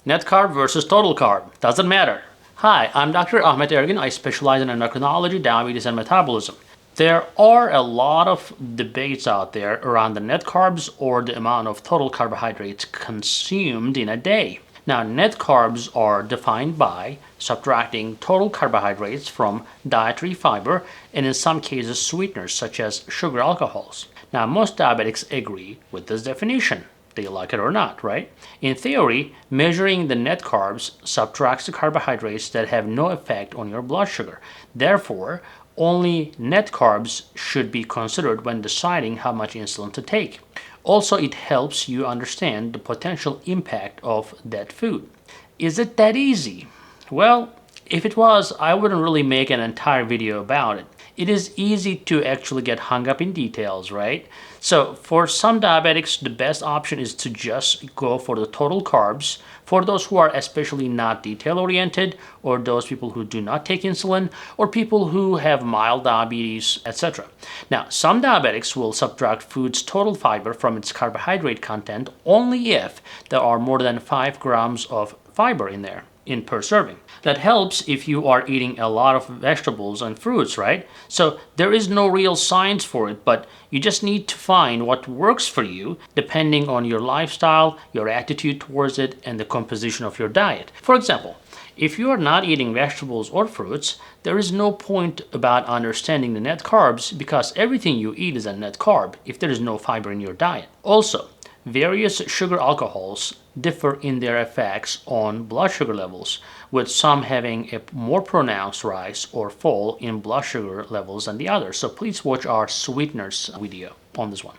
Net carb versus total carb. Doesn't matter. Hi, I'm Dr. Ahmet Ergin. I specialize in endocrinology, diabetes, and metabolism. There are a lot of debates out there around the net carbs or the amount of total carbohydrates consumed in a day. Now, net carbs are defined by subtracting total carbohydrates from dietary fiber and in some cases sweeteners such as sugar alcohols. Now, most diabetics agree with this definition. They like it or not, right? In theory, measuring the net carbs subtracts the carbohydrates that have no effect on your blood sugar. Therefore, only net carbs should be considered when deciding how much insulin to take. Also, it helps you understand the potential impact of that food. Is it that easy? Well, if it was, I wouldn't really make an entire video about it. It is easy to actually get hung up in details, right? So for some diabetics, the best option is to just go for the total carbs. For those who are especially not detail-oriented, or those people who do not take insulin, or people who have mild diabetes, etc. Now, some diabetics will subtract food's total fiber from its carbohydrate content only if there are more than 5 grams of fiber in there per serving. That helps if you are eating a lot of vegetables and fruits, right? So there is no real science for it, but you just need to find what works for you depending on your lifestyle, your attitude towards it, and the composition of your diet. For example, if you are not eating vegetables or fruits, there is no point about understanding the net carbs because everything you eat is a net carb if there is no fiber in your diet. Also, various sugar alcohols differ in their effects on blood sugar levels, with some having a more pronounced rise or fall in blood sugar levels than the others. So please watch our sweeteners video on this one.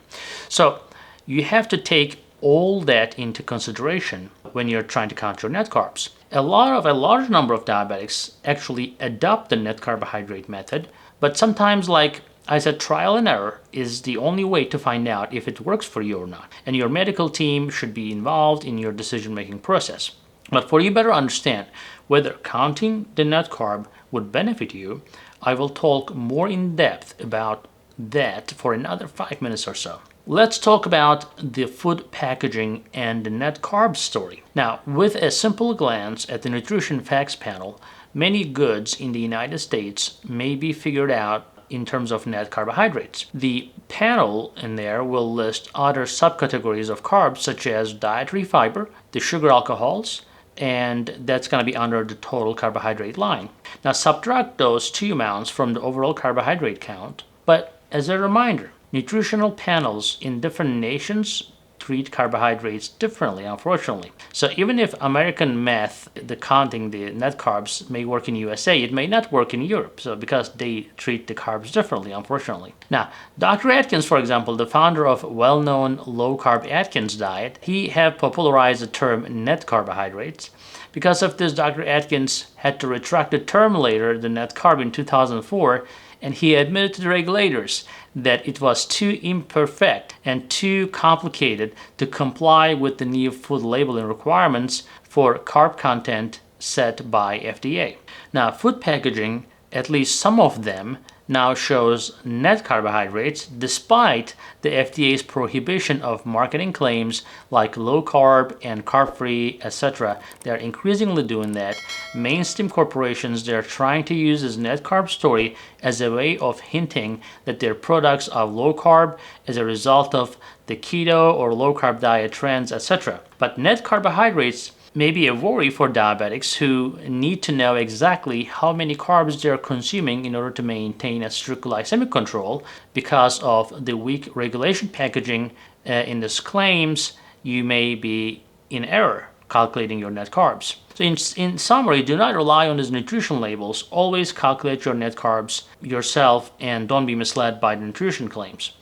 So you have to take all that into consideration when you're trying to count your net carbs. A large number of diabetics actually adopt the net carbohydrate method, but sometimes, like I said, trial and error is the only way to find out if it works for you or not. And your medical team should be involved in your decision-making process. But for you better understand whether counting the net carb would benefit you, I will talk more in depth about that for another 5 minutes or so. Let's talk about the food packaging and the net carb story. Now, with a simple glance at the nutrition facts panel, many goods in the United States may be figured out in terms of net carbohydrates. The panel in there will list other subcategories of carbs such as dietary fiber, the sugar alcohols, and that's going to be under the total carbohydrate line. Now subtract those two amounts from the overall carbohydrate count, but as a reminder, nutritional panels in different nations treat carbohydrates differently, unfortunately. So even if American math, the counting the net carbs may work in USA, it may not work in Europe, so because they treat the carbs differently, unfortunately. Now, Dr. Atkins, for example, the founder of well-known low-carb Atkins diet, he have popularized the term net carbohydrates. Because of this, Dr. Atkins had to retract the term later, the net carb, in 2004, and he admitted to the regulators that it was too imperfect and too complicated to comply with the new food labeling requirements for carb content set by FDA. Now, food packaging, at least some of them, now shows net carbohydrates despite the FDA's prohibition of marketing claims like low carb and carb free, etc. They're increasingly doing that. Mainstream corporations, they're trying to use this net carb story as a way of hinting that their products are low carb as a result of the keto or low carb diet trends, etc. But net carbohydrates may be a worry for diabetics who need to know exactly how many carbs they're consuming in order to maintain a strict glycemic control. Because of the weak regulation packaging in these claims, you may be in error calculating your net carbs. So in summary, do not rely on these nutrition labels. Always calculate your net carbs yourself and don't be misled by the nutrition claims.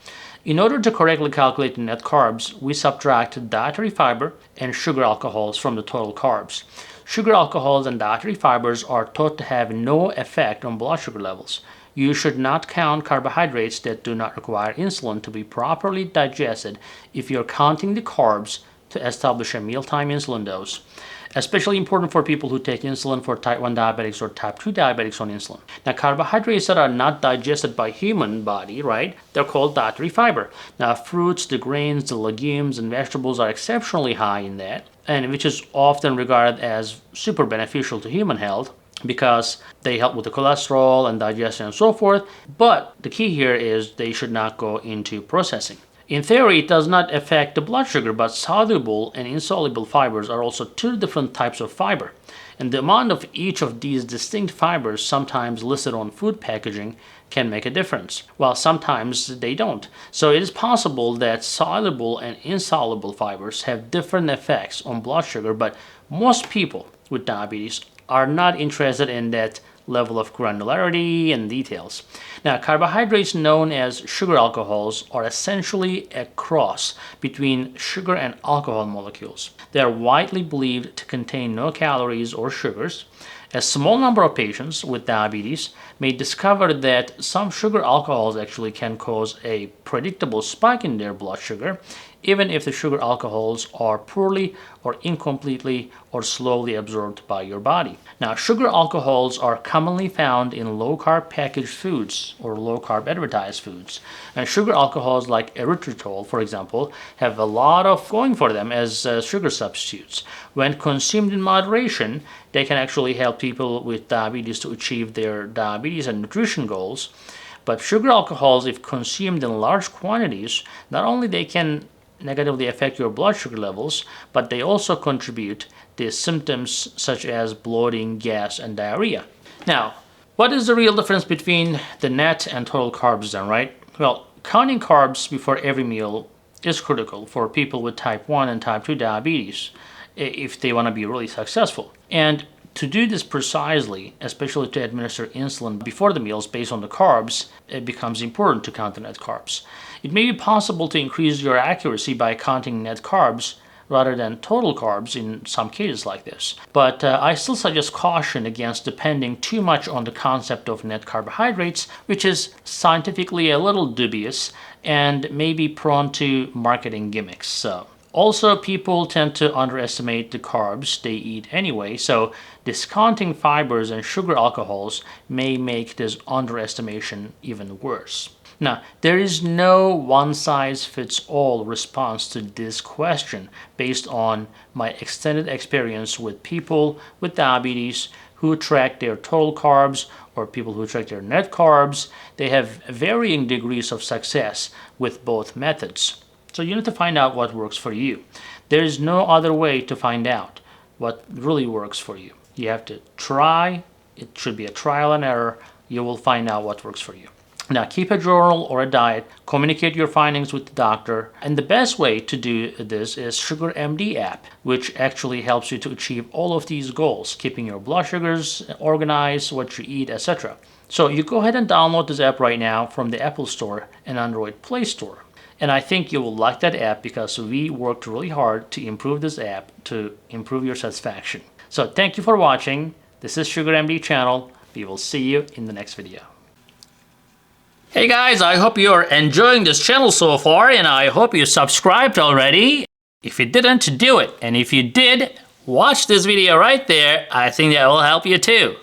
In order to correctly calculate the net carbs, we subtract dietary fiber and sugar alcohols from the total carbs. Sugar alcohols and dietary fibers are thought to have no effect on blood sugar levels. You should not count carbohydrates that do not require insulin to be properly digested if you're counting the carbs to establish a mealtime insulin dose. especially important for people who take insulin for type 1 diabetics or type 2 diabetics on insulin. Now, carbohydrates that are not digested by human body, right, they're called dietary fiber. Now, fruits, the grains, the legumes, and vegetables are exceptionally high in that, and which is often regarded as super beneficial to human health because they help with the cholesterol and digestion and so forth. But the key here is they should not go into processing. In theory, it does not affect the blood sugar, but soluble and insoluble fibers are also two different types of fiber. And the amount of each of these distinct fibers, sometimes listed on food packaging, can make a difference, while sometimes they don't. So it is possible that soluble and insoluble fibers have different effects on blood sugar, but most people with diabetes are not interested in that level of granularity and details. Now, carbohydrates known as sugar alcohols are essentially a cross between sugar and alcohol molecules. They are widely believed to contain no calories or sugars. A small number of patients with diabetes may discover that some sugar alcohols actually can cause a predictable spike in their blood sugar, even if the sugar alcohols are poorly or incompletely or slowly absorbed by your body. Now, sugar alcohols are commonly found in low-carb packaged foods or low-carb advertised foods. And sugar alcohols like erythritol, for example, have a lot of going for them as sugar substitutes. When consumed in moderation, they can actually help people with diabetes to achieve their diabetes and nutrition goals. But sugar alcohols, if consumed in large quantities, not only they can negatively affect your blood sugar levels, but they also contribute to symptoms such as bloating, gas, and diarrhea. Now, what is the real difference between the net and total carbs then, right? Well, counting carbs before every meal is critical for people with type 1 and type 2 diabetes if they want to be really successful. And to do this precisely, especially to administer insulin before the meals based on the carbs, it becomes important to count the net carbs. It may be possible to increase your accuracy by counting net carbs rather than total carbs in some cases like this. But I still suggest caution against depending too much on the concept of net carbohydrates, which is scientifically a little dubious and may be prone to marketing gimmicks. Also, people tend to underestimate the carbs they eat anyway, so discounting fibers and sugar alcohols may make this underestimation even worse. Now, there is no one-size-fits-all response to this question based on my extended experience with people with diabetes who track their total carbs or people who track their net carbs. They have varying degrees of success with both methods. So you need to find out what works for you. There is no other way to find out what really works for you. You have to try. It should be a trial and error. You will find out what works for you. Now, keep a journal or a diet, communicate your findings with the doctor, and the best way to do this is SugarMD app, which actually helps you to achieve all of these goals, keeping your blood sugars organized, what you eat, etc. So you go ahead and download this app right now from the Apple Store and Android Play Store. And I think you will like that app because we worked really hard to improve this app to improve your satisfaction. So thank you for watching. This is SugarMD channel. We will see you in the next video. Hey guys, I hope you're enjoying this channel so far, and I hope you subscribed already. If you didn't, do it. And if you did, watch this video right there. I think that will help you too.